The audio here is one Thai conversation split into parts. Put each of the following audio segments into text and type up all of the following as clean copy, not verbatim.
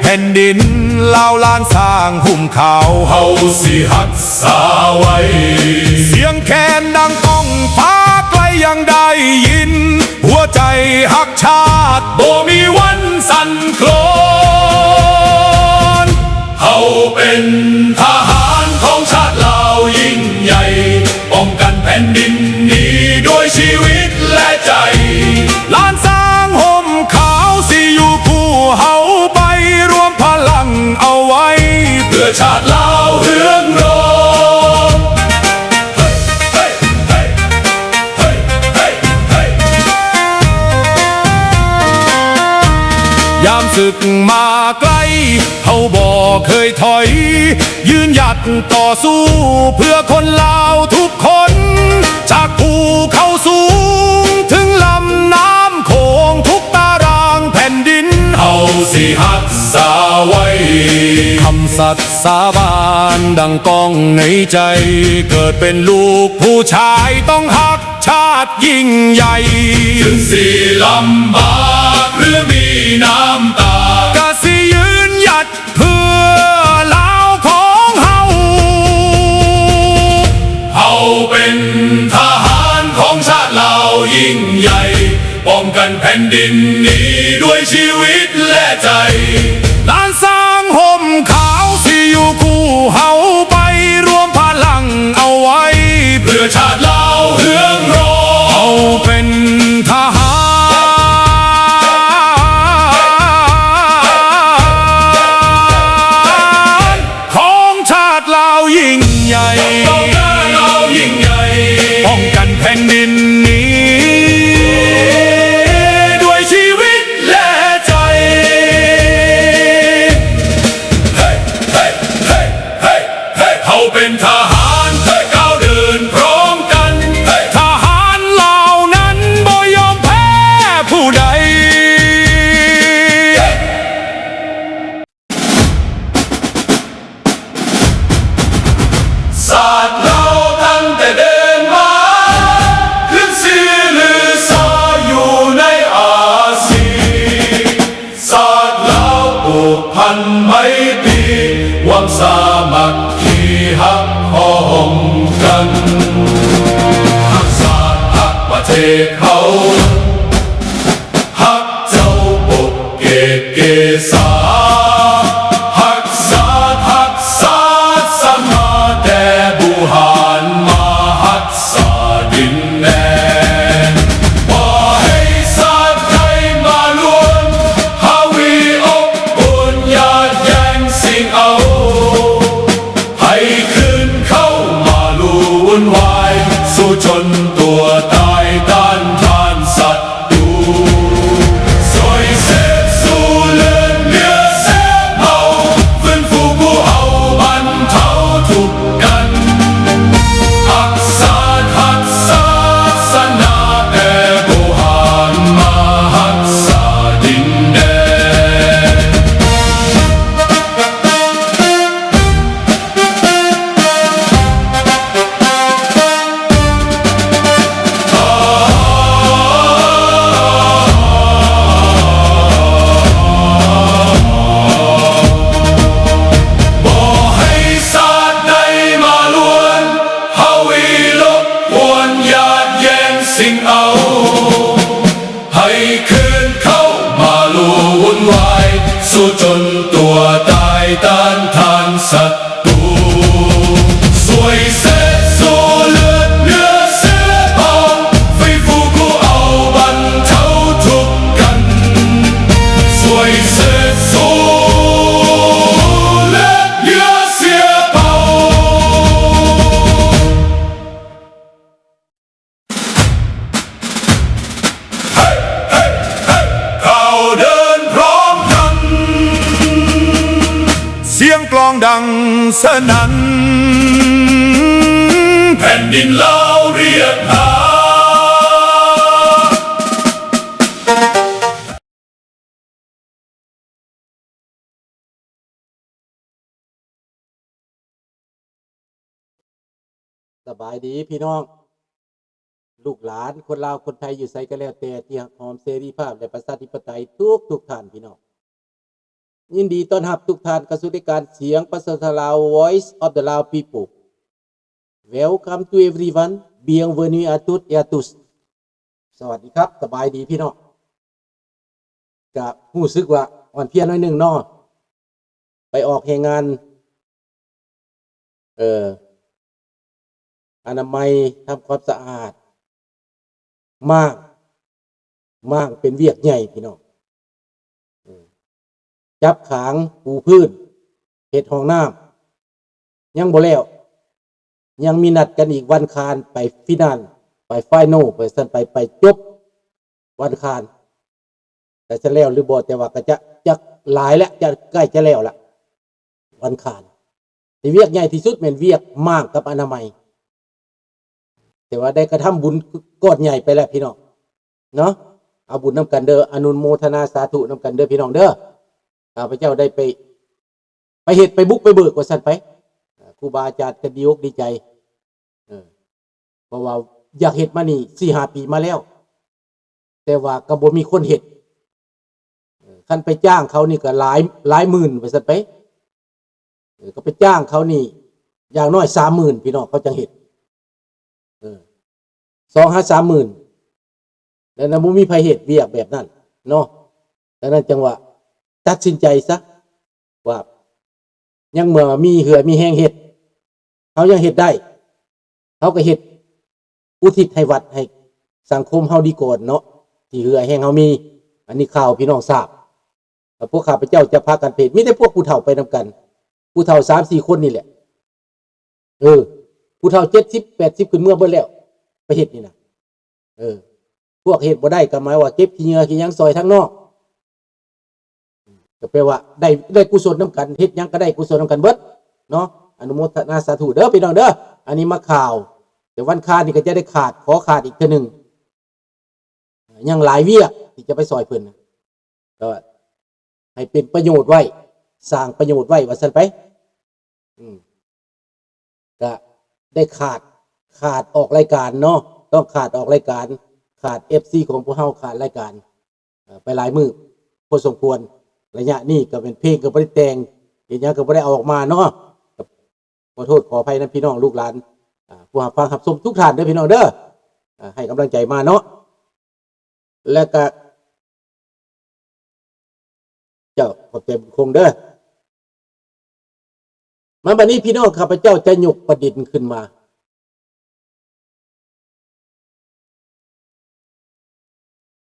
แผ่นดินลาวล้านสร้างหุ่มเขาเฮาสิหักษาไว้เสียงแคนดังก้องฟ้าไกลยังได้ยินหัวใจหักชาติบ่มีวันสั่นโคลนเฮาเป็นทหารของชาติลาวยิ่งใหญ่ป้องกันแผ่นดินนี้ด้วยชีวิตและใจล้านสร้างห่มขาวสิอยู่คู่เฮาไปรวมพลังเอาไว้เพื่อชาติลาวเฮืองโรยามศึกมาไกลเฮาบ่เคยถอยยืนหยัดต่อสู้เพื่อคนลาวทุกคนจากภูเขาสูงถึงลำน้ำโขงทุกตารางแผ่นดินเฮาสิหักษาไว้คำสัตย์สาบานดังก้องในใจเกิดเป็นลูกผู้ชายต้องหักชาติยิ่งใหญ่ถึงสิลำบากหรือมีน้ำตากะสิยืนหยัดเพื่อลาวของเฮาเฮาเป็นทหารของชาติลาวยิ่งใหญ่ป้องกันแผ่นดินนี้ด้วยชีวิตและใจล้านสร้างห่มขาวสิอยู่คู่เฮาไปรวมพลังเอาไว้เพื่อชาติลาวเฮืองโรเฮาเป็นทหารของชาติลาวยิ่งใหญ่ป้องกันแผ่นดินนี้ด้วยชีวิตและใจเฮาเป็นทหารก้าวเดินพร้อมกันทหารเหล่านั้นบ่ยอมแพ้ผู้ใดศาสตร์เราตั้งแต่เดินมาขึ้นชื่อลือชาอยู่ในอาเซียนศาสตร์เราผูกพันไมตรีหวังสามัคคีหักพ้องกันหักศาสตร์หักประเทศเขาหักเจ้าปกเกตเกษาหักศาสตร์หักศาสตร์สมาแต่บุหารมาหักษาดินแดนบ่ให้ศาสตร์ไทยมาล้วนฮาวีอบอุ่นญาติแย่งสิ่งเอาให้คืนเข้ามาลู่วุ่นวายสู้จนตัวตายต้านทานศัตรูสวยเสพสู้เลือดเนื้อเสียเมาฟื้นฟูผู้เฮาบรรเทาทุกข์กันหักศาสตร์หักศาสนาแต่บุหารมาหักษาดินแดนบ่ให้ศาสตร์ใดมาล้วนฮาวีลบกวนญาติแย่งสิ่งเอาให้คืนเข้ามาลู่วุ่นวายสู้จนตัวตายต้านทานศัตรูสวยเสพสู้เลือดเนื้อเสือเผาฟื้นฟูผู้เอาบรรเทาทุกข์กันสวยเสพสู้เลือดเนื้อเสือเผาก้าวเดินพร้อมกัน เสียงกลองดังสนั่นแผ่นดินลาวเรียกหาสบายดีพี่น้องลูกหลานคนลาวคนไทยอยู่ไสก็แล้วแต่ที่รักหอมเสรีภาพและประชาธิปไตยทุกท่านพี่น้อง ยินดีต้อนรับทุกท่านเข้าสู่รายการเสียงภาษาลาว Voice of the Lao People Welcome to everyone Bienvenue à toutes et à tous สวัสดีครับสบายดีพี่น้องก็รู้สึกว่าอ่อนเพลียน้อยหนึงเนาะไปออกแห่งงานอนามัยทำความสะอาดมากเป็นเวียกใหญ่พี่น้องจับขางปูพื้นเฮ็ดห้องน้ำยังบ่แล้วยังมีนัดกันอีกวันคานไปฟินาลไปไฟโนไปสั่นไปจบวันคานแต่จะแล้วหรือบ่แต่ว่าก็จะหลายแล้วจะใกล้จะแล้วละวันคานที่เวียกใหญ่ที่สุดเป็นเวียกมากกับอนามัยแต่ว่าได้กระทำบุญก้อนใหญ่ไปแล้วพี่น้องเนาะเอาบุญนำกันเด้ออนุโมทนาสาธุนำกันเด้อพี่น้องเด้อข้าพเจ้าได้ไปเฮ็ดไปบุกไปเบิกว่าสั่นไปครูบาอาจารย์ก็ดีอกดีใจเพราะว่าอยากเฮ็ดมานี่ 4-5 ปีมาแล้วแต่ว่าก็บ่มีคนเฮ็ดคันไปจ้างเขานี่ก็หลายหมื่นว่าซั่นไปก็ไปจ้างเขานี่อย่างน้อย 30,000 พี่น้องเขาจังเฮ็ด2-30,000แล้วบ่มีไผเฮ็ดเวียกแบบนั้นเนาะดังนั้นจังว่าตัดสินใจซะว่ายังเมื่อมีเหือมีแห้งเฮ็ดเขายังเฮ็ดได้เขาก็เฮ็ดอุทิศให้วัดให้สังคมเฮาดีก่อนเนาะที่เหือแห้งเฮามีอันนี้ข่าวพี่น้องทราบพวกข้าพเจ้าจะพากันเพจมีแต่พวกผู้เฒ่าไปนำกันผู้เฒ่า 3-4 คนนี่แหละผู้เฒ่า70-80ขึ้นเมื่อเบิดแล้วไปเฮ็ดนี่นะพวกเฮ็ดบ่ได้ก็หมายว่าเก็บขี้เหงื่อขี้หยังซอยทั้งนอกก็แปลว่าได้กุศลนํกันเฮ็ดหยังก็ได้กุศลนํกันเบิดเนาะอนุโมทนาสาธุเด้อพี่น้องเด้ออันนี้มาข่าวแต่วันคานนี่ก็จะได้ขอขาดอีกเทื่อนึงยังหลายเวียกที่จะไปซอยเพิ่นก็ให้เป็นประโยชน์ไว้สร้างประโยชน์ไว้ว่าซั่นไปก็ได้ขาดออกรายการเนาะต้องขาดออกรายการขาด FC ของพวกเฮาขาดรายการไปหลายมื้อพอสมควรระยะนี้ก็เป็นเพลงก็บ่ได้แต่งเฮ็ดหยังก็บ่ได้เอาออกมาเนาะขอโทษขออภัยนะพี่น้องลูกหลานผู้ฟังรับชมทุกท่านเด้อพี่น้องเด้อให้กำลังใจมาเนาะแล้วก็เจ้าขอบใจบุญคงเด้อมาบัดนี้พี่น้องข้าพเจ้าจะยกประเด็นขึ้นมา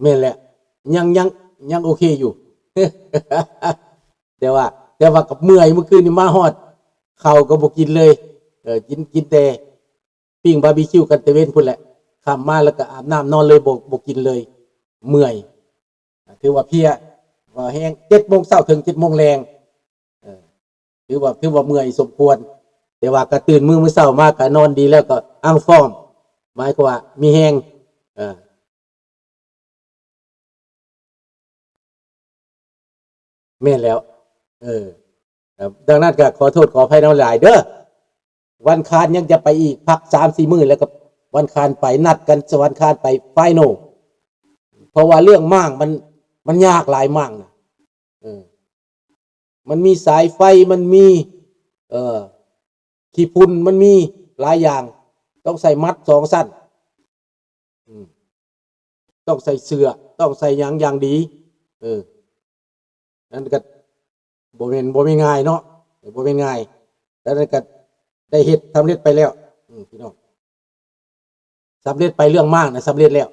แม่นแหละยังโอเคอยู่ แต่ว่ากับเมื่อยเมื่อคืนนี่มาฮอดข้าวก็บ่กินเลยกินแต่ปิ้งบาร์บีคิวกันแต่เว้นพุ่นแหละค่ำมาแล้วก็อาบน้ำนอนเลยบ่กินเลยเมื่อยถือว่าเพลียว่าแห้ง 7:00 นถึง 7:00 นแลงถือว่าเมื่อยสมควรแต่ว่าก็ตื่นมื้อเช้ามาก็นอนดีแล้วก็อ้างฟ้อมหมายความว่ามีแฮงแม่นแล้วดังนั้นก็ขอโทษขออภัยน้องหลายเด้อวันคานยังจะไปอีกพัก 3-4 มื้อแล้วก็วันคานไปนัดกันวันคานไปไฟโนเพราะว่าเรื่องมั่งมันยากหลายมั่งนะมันมีสายไฟมันมีขี้ฝุ่นมันมีหลายอย่างต้องใส่มัด2สั้นต้องใส่เสื้อต้องใส่อย่างดีนั่นก็บ่แม่นง่ายเนาะบ่แม่นง่ายแล้วนั่นก็ได้เฮ็ดสำเร็จไปแล้วพี่น้องสำเร็จไปเรื่องมากนะสำเร็จแล้ว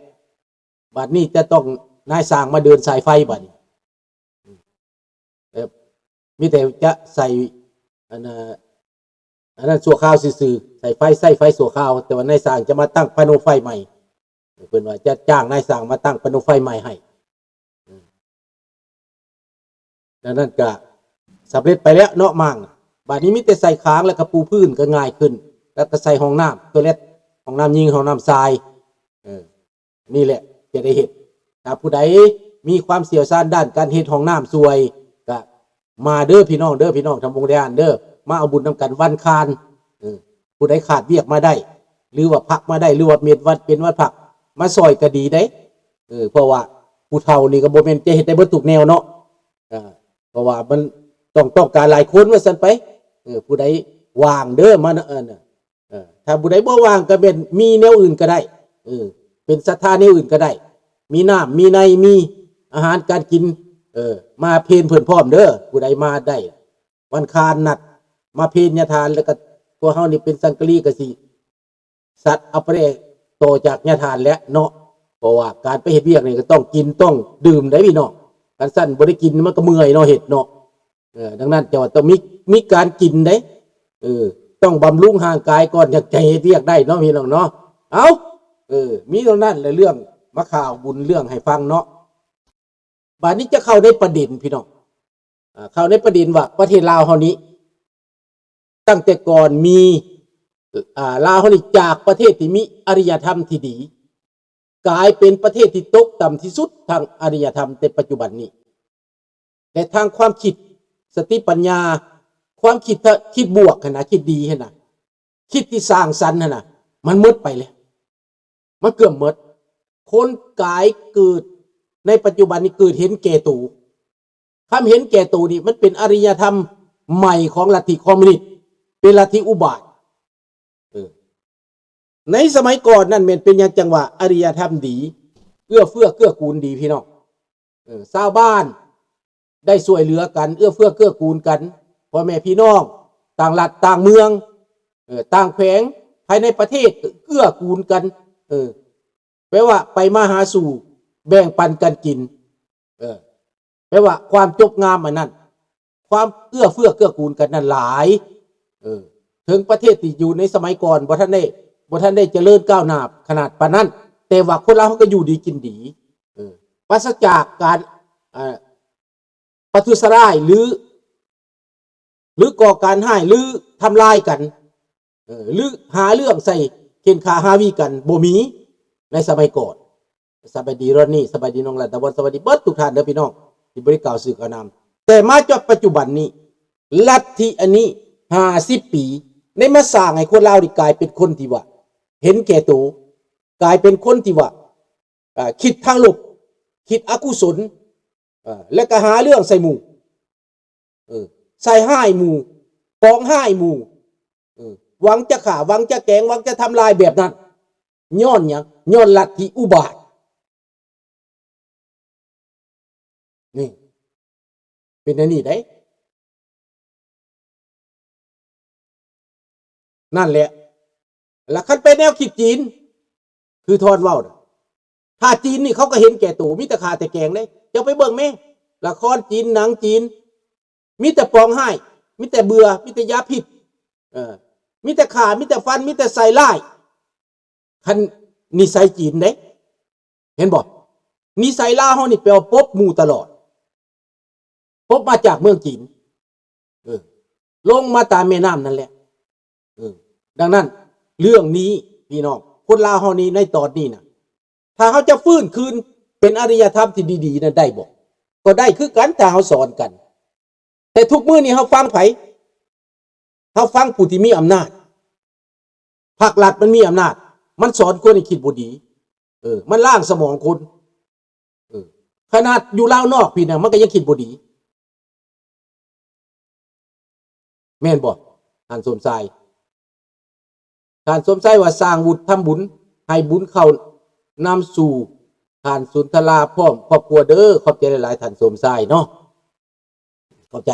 บัดนี้จะต้องนายสร้างมาเดินสายไฟบัดนี้มีแต่จะใส่อันนั้นชั่วคราวซื่อๆใส่ไฟชั่วคราวแต่ว่านายสร้างจะมาตั้งปาโนไฟใหม่เพิ่นว่าจะจ้างนายสร้างมาตั้งปาโนไฟใหม่ให้ดังนั้นก็สำเร็จไปแล้วเนาะมั่งบัดนี้มีแต่ใส่ค้างแล้วก็ปูพื้นก็ง่ายขึ้นแล้วก็ใส่ห้องน้ำตัวเล็กห้องน้ำยิงห้องน้ำทรายนี่แหละจะได้เห็นถ้าผู้ใดมีความเชี่ยวชาญด้านการเฮ็ดห้องน้ำสวยก็มาเด้อพี่น้องทำวงเด้อมาเอาบุญนำกันวันคานผู้ใดขาดเวียกมาได้หรือว่าพักมาได้หรือว่าเม็ดวัดเป็นวัดพักมาซอยก็ดีได้เพราะว่าผู้เฒ่านี่ก็บ่แม่นจะเฮ็ดได้เบิดทุกแนวเนาะ เพราะว่ามันต้องการหลายคนว่าซั่นไปผู้ใดว่างเด้อมาถ้าผู้ใดบ่ว่างก็เป็นมีแนวอื่นก็ได้เป็นศรัทธาแนวอื่นก็ได้มีน้ำมีในมีอาหารการกินมาเพลเพิ่นพร้อมเด้อผู้ใดมาได้วันคารนัดมาเพลญาทานแล้วก็ตัวเฮานี่เป็นสังกะรีก็สิสัตว์เอาไปโตจากญาทานแล้วเนาะเพราะว่าการไปเฮ็ดเวียกนี่ก็ต้องกินต้องดื่มได้พี่น้องการสั่นบ่ได้กินมันก็เมื่อยเนาะเฮ็ดเนาะดังนั้นจะว่าต้องมีการกินได้ต้องบำรุงร่างกายก่อนอยากจะเฮ็ดเวียกได้เนาะพี่น้องเนาะเอามีเท่านั้นแหละเรื่องมาข่าวบุญเรื่องให้ฟังเนาะบัดนี้จะเข้าในประเด็นพี่น้องเข้าในประเด็นว่าประเทศลาวเฮานี้ตั้งแต่ก่อนมีลาวเฮานี่จากประเทศที่มีอารยธรรมที่ดีกลายเป็นประเทศที่ตกต่ำที่สุดทางอารยธรรมในปัจจุบันนี้แต่ทางความคิดสติปัญญาความคิดบวกนะคิดดีนะคิดที่สร้างสรรค์นะมันหมดไปเลยมันเกือบหมดคนกายเกิดในปัจจุบันนี้เกิดเห็นแก่ตัวคำเห็นแก่ตัวนี่มันเป็นอารยธรรมใหม่ของลัทธิคอมมิวนิสต์เป็นลัทธิอุบาทในสมัยก่อนนั่นเป็นอย่างจังหวะอารยธรรมดีเอื้อเฟื้อเกื้อกูลดีพี่น้องชาวบ้านได้ช่วยเหลือกันเอื้อเฟื้อเกื้อกูลกันพ่อแม่พี่น้องต่างรัฐต่างเมืองต่างแขวงภายในประเทศเกื้อกูลกันแปลว่าไปมาหาสู่แบ่งปันกันกินแปลว่าความจบงามอันนั้นความเอื้อเฟื้อเกื้อกูลกันนั้นหลายถึงประเทศที่อยู่ในสมัยก่อนบ่ท่านได้เจริญก้าวหน้าขนาดปานนั้นแต่ว่าคนเราเขาก็อยู่ดีกินดีปราศจากการประทุษร้ายหรือก่อการให้หรือทำลายกันหรือหาเรื่องใส่เข็นขาหาวีกันบ่มีในสมัยก่อนสบายดีรอดนี่สบายดีน้องรัตวันสวัสดีเบิดทุกท่านเด้อพี่น้องที่บริกล่าวสื่อกระนำแต่มาจนปัจจุบันนี้ลัทธิอันนี้50 ปีในมาสร้างให้คนลาวนี่กลายเป็นคนที่ว่าเห็นแก่ตัวกลายเป็นคนที่ว่าคิดทางลบคิดอกุศลและก็หาเรื่องใส่หมู่ใส่ห้ายหมู่ฟ้องห้ายหมู่หวังจะฆ่าหวังจะแกล้งหวังจะทำลายแบบนั้นย้อนหยังย้อนลัทธิอุบาทนี่เป็นอันนี้ได้นั่นแหละหลักคันไปแนวคิดจีนคือทอนเว้าถ้าจีนนี่เขาก็เห็นแก่ตัวมีแต่ขาแต่แกงได้จะไปเบิ่งแม่ละครจีนหนังจีนมีแต่ปองให้มีแต่เบื่อมีแต่ยาพิษมีแต่ขามีแต่ฟันมีแต่ใส่ร้ายคันนิสัยจีนเด้เห็นบ่นิสัยลาวเฮานี่แปลว่าปบหมู่ตลอดพบมาจากเมืองจีนลงมาตามแม่น้ำนั่นแหละดังนั้นเรื่องนี้พี่น้องคนลาวเฮานี้ในตอนนี้นะถ้าเขาจะฟื้นคืนเป็นอารยธรรมที่ดีๆนั้นได้บ่ก็ได้คือกันถ้าเขาสอนกันแต่ทุกมื้อนี้เขาฟังไผเขาฟังผู้ที่มีอำนาจภาครัฐมันมีอำนาจมันสอนคนให้คิดบ่ดีมันล้างสมองคนขนาดอยู่ลาวนอกพี่น่ะมันก็ยังคิดบ่ดีแม่นบ่ท่านสมชายว่าสร้างบุญทำบุญให้บุญเข้านำสู่ท่านสุนทราพร้อมครอบครัวเด้อขอบใจหลายๆท่านสมชายเนาะเข้าใจ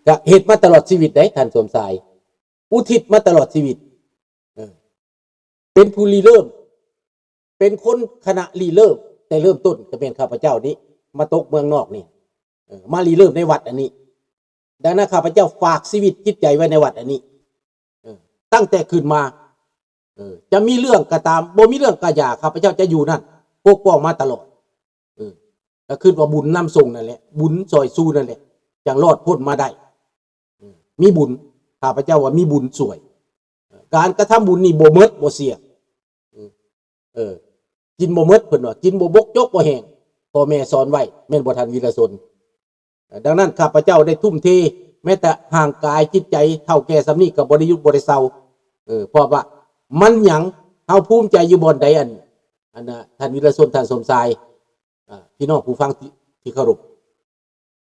ก็เฮ็ดมาตลอดชีวิตได้ท่านสมชายอุทิศมาตลอดชีวิตเป็นผู้ริเริ่มเป็นคนคณะริเริ่มแต่เริ่มต้นก็เป็นข้าพเจ้านี้มาตกเมืองนอกนี่มาริเริ่มในวัดอันนี้ดังนั้นข้าพเจ้าฝากชีวิตจิตใจไว้ในวัดอันนี้ตั้งแต่ขึ้นมาจะมีเรื่องก็ตามบ่มีเรื่องก็อย่าข้าพเจ้าจะอยู่นั่นปกป้องมาตลอดก็คือว่าบุญนำส่งนั่นแหละบุญซอยสู้นั่นแหละจังรอดพ้นมาได้มีบุญข้าพเจ้าว่ามีบุญสวยการกระทำบุญนี่บ่หมดบ่เสียกินบ่หมดเพิ่นว่ากินบ่บกจกบ่แห้งพ่อแม่สอนไว้แม่นบ่ทันวีรชนดังนั้นข้าพเจ้าได้ทุ่มเทแม้แต่ห่างกายจิตใจเท่าแก่สำนี้กับบริยุทธ์บริเซาเพราะว่ามันหยังเฮาภูมิใจอยู่บนใดอันน่ะท่านวีรชนท่านสมชายพี่น้องผู้ฟังที่เคารพ